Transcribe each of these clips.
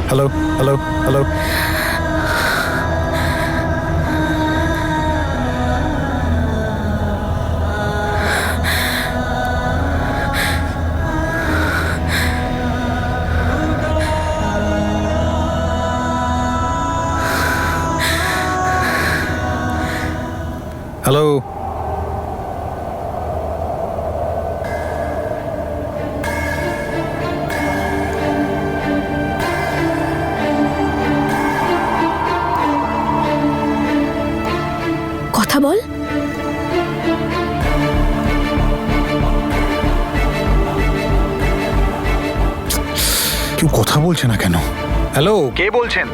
Hello hello hello. Hello. কথা বল। কেউ কথা বলছে না কেন? হ্যালো, কে বলছেন?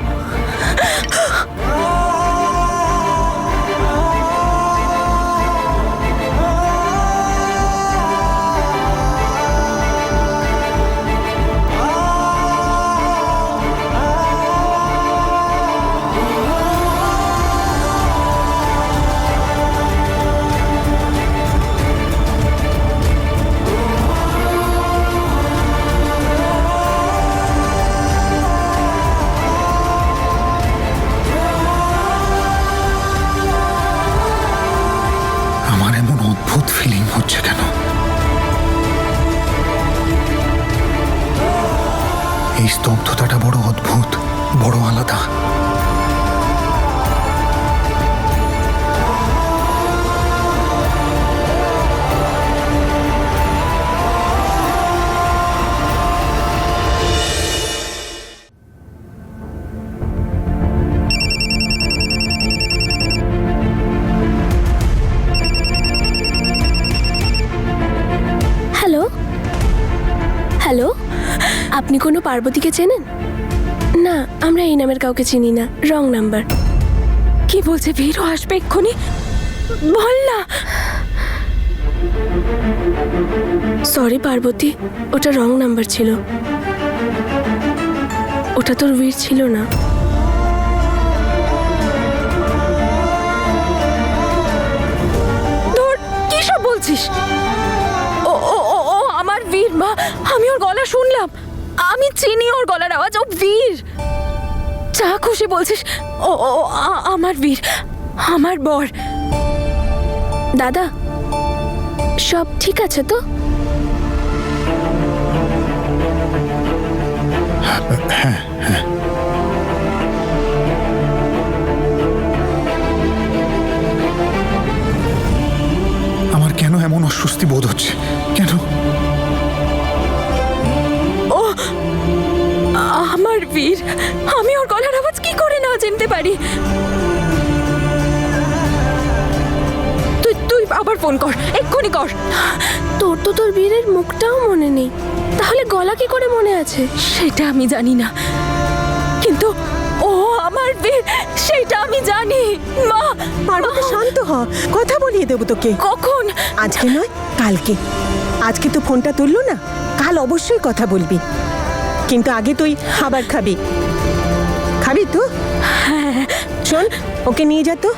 আমার এমন অদ্ভুত ফিলিং হচ্ছে কেন? এই স্তব্ধতাটা বড় অদ্ভুত, বড় আলাদা। হ্যালো হ্যালো, আপনি কোনো পার্বতীকে চেনেন? না, আমরা এই নামের কাউকে চিনি না, রং নাম্বার। কি বলছে? ভীরও আসবে এক্ষুনি? বল না। সরি পার্বতী, ওটা রং নাম্বার ছিল। ওটা তোর বীর ছিল না। ধুর, কি সব বলছিস? ও ও ও ও আমার বীর মা, আমি ওর গলা শুনলাম, আমি চিনি ওর গলার আওয়াজ, ও বীর। যা খুশি বলছিস। ও ও আমার বীর, আমার বর। দাদা, সব ঠিক আছে তো? আমার কেন এমন অস্বস্তি বোধ হচ্ছে? কেন? ও আমার বীর, আমি ওর গলার আওয়াজ কি করে না চিনতে পারি? তুই তুই আবার ফোন কর, এক্ষুনি কর। তোর তো তোর বীরের মুখটাও মনে নেই, তাহলে গলা কি করে মনে আছে? সেটা আমি জানি না, কিন্তু ও আমার বীর, সেটা আমি জানি। মা, পার্বতী শান্ত হ, কথা বলিয়ে দেবো তোকে। কখন? আজকে নয়, কালকে। আজকে তো ফোনটা তুললো না, কাল অবশ্যই কথা বলবি, কিন্তু আগে তুই খাবার খাবি। খাবি তো? হ্যাঁ। শোন, ওকে নিয়ে যা তো।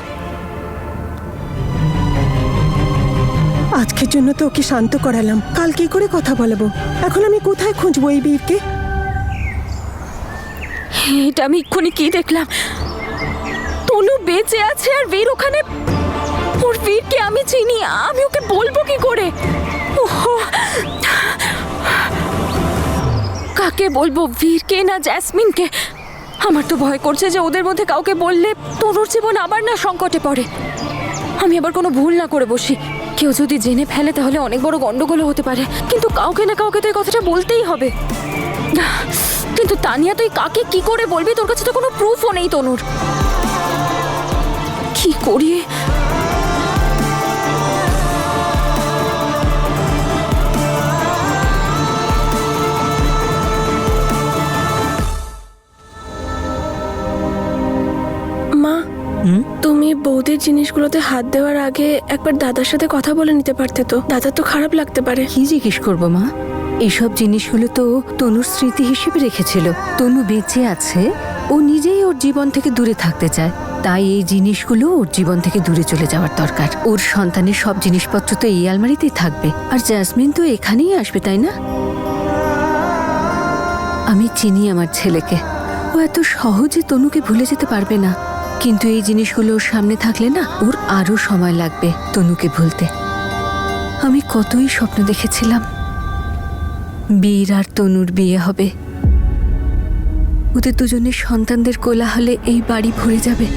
আজকের জন্য তো ওকে শান্ত করালাম, কাল কি করে কথা বলবো? এখন আমি কোথায় খুঁজবো এই বীরকে? এটা আমি এক্ষুনি কি দেখলাম? তনু বেঁচে আছে আর বীর ওখানে। ওর বীরকে আমি চিনি, আমি ওকে বলবো কি করে? ওহো, কাকে বলবো, বীরকে না জ্যাসমিনকে? আমার তো ভয় করছে যে ওদের মধ্যে কাউকে বললে তনুর জীবন আবার না সংকটে পড়ে। আমি আবার কোনো ভুল না করে বসি, কেউ যদি জেনে ফেলে তাহলে অনেক বড় গন্ডগোল হতে পারে। কিন্তু কাউকে না কাউকে তো এই কথাটা বলতেই হবে। কিন্তু তানিয়া, তুই কাকে কি করে বলবি? তোর কাছে তো কোনো প্রুফও নেই তনুর। কি করি? মা, তুমি বৌদির জিনিসগুলোতে হাত দেওয়ার আগে একবার দাদার সাথে কথা বলে নিতে পারতে তো। দাদার তো খারাপ লাগতে পারে। কি জিজ্ঞেস করবো মা? এইসব জিনিসগুলো তো তনুর স্মৃতি হিসেবে রেখেছিল। তনু বেঁচে আছে, ও নিজেই ওর জীবন থেকে দূরে থাকতে চায়, তাই এই জিনিসগুলো ওর জীবন থেকে দূরে চলে যাওয়ার দরকার। ওর সন্তানের সব জিনিসপত্র তো এই আলমারিতেই থাকবে, আর জ্যাসমিন তো এখানেই আসবে, তাই না? আমি চিনি আমার ছেলেকে, ও এত সহজে তনুকে ভুলে যেতে পারবে না, কিন্তু এই জিনিসগুলো ওর সামনে থাকলে না ওর আরো সময় লাগবে তনুকে ভুলতে। আমি কতই স্বপ্ন দেখেছিলাম বীর আর তনুর বিয়ে হবে, ওদের দুজনের সন্তানদের কোলাহলে এই বাড়ি ভরে যাবে,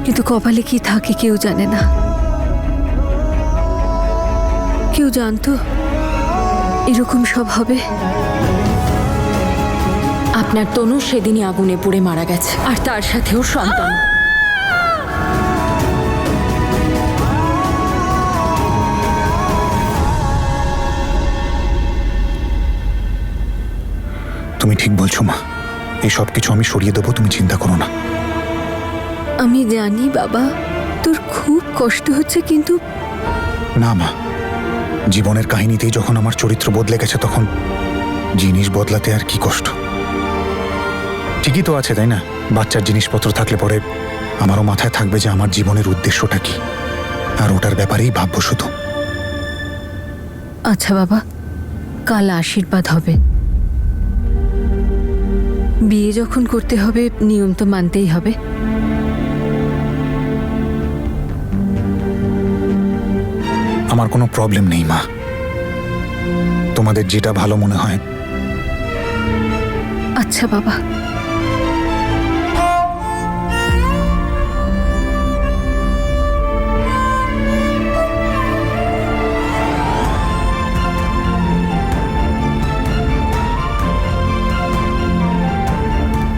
কিন্তু কপালে কি থাকে কেউ জানে না। কেউ জানতো এরকম সব হবে? আপনার তনু সেদিনই আগুনে পুড়ে মারা গেছে, আর তার সাথেও সন্তান। তুমি ঠিক বলছো মা, এই সব কিছু আমি সরিয়ে দেবো, তুমি চিন্তা করো না। আমি জানি বাবা তোর খুব কষ্ট হচ্ছে, কিন্তু না মা, জীবনের কাহিনীতেই যখন আমার চরিত্র বদলে গেছে তখন জিনিস বদলাতে আর কি কষ্ট। ঠিকই তো আছে তাই না, বাচ্চার জিনিসপত্র থাকলে পরে আমারও মাথায় থাকবে যে আমার জীবনের উদ্দেশ্যটা কি, আর ওটার ব্যাপারেই ভাববো শুধু। আচ্ছা বাবা, কাল আশীর্বাদ হবে, বিয়ে যখন করতে হবে নিয়ম তো মানতেই হবে। আমার কোনো প্রবলেম নেই মা, তোমাদের যেটা ভালো মনে হয়। আচ্ছা বাবা।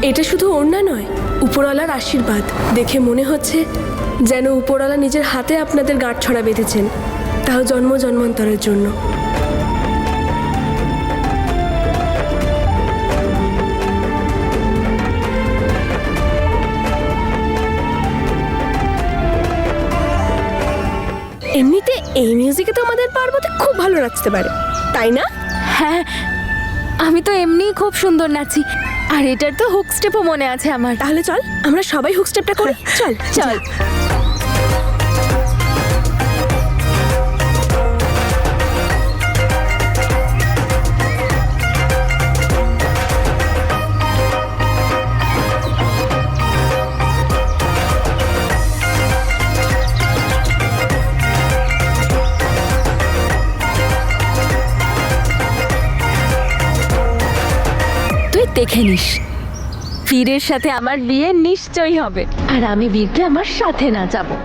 এটা শুধু ওড়না নয়, উপরওয়ালার আশীর্বাদ। দেখে মনে হচ্ছে যেন উপরওয়ালা নিজের হাতে আপনাদের গাঁটছড়া বেঁধেছেন, তাও জন্ম জন্মান্তরের জন্য। এমনিতে এই মিউজিকে তো আমাদের পার্বতী খুব ভালো নাচতে পারে, তাই না? হ্যাঁ, আমি তো এমনিই খুব সুন্দর নাচি, আর এটার তো হুক স্টেপও মনে আছে আমার। তাহলে চল আমরা সবাই হুক স্টেপটা করি। চল চল। তুই দেখে নিস, বীরের সাথে আমার বিয়ে নিশ্চয়ই হবে, আর আমি বীরকে আমার সাথে নাচাবো।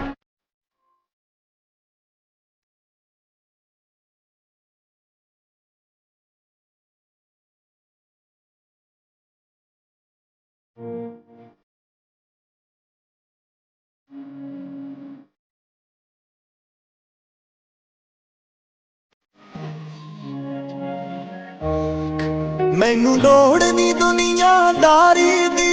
ਮੈਨੂੰ ਲੋੜ ਨੀ ਦੁਨੀਆਦਾਰੀ ਦੀ।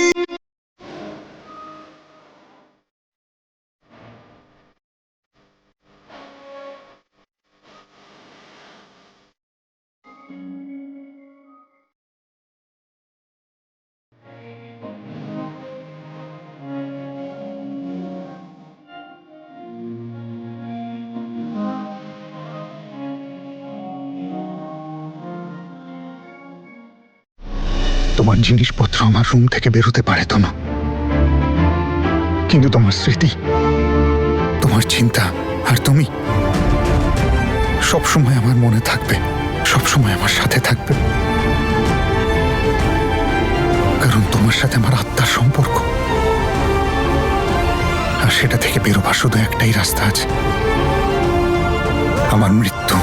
তোমার জিনিসপত্র আমার রুম থেকে বেরোতে পারে তো না, কিন্তু তোমার স্মৃতি, তোমার চিন্তা আর তুমি সবসময় আমার মনে থাকবে, সবসময় আমার সাথে থাকবে, কারণ তোমার সাথে আমার আত্মার সম্পর্ক। আর সেটা থেকে বেরোবার শুধু একটাই রাস্তা আছে, আমার মৃত্যু।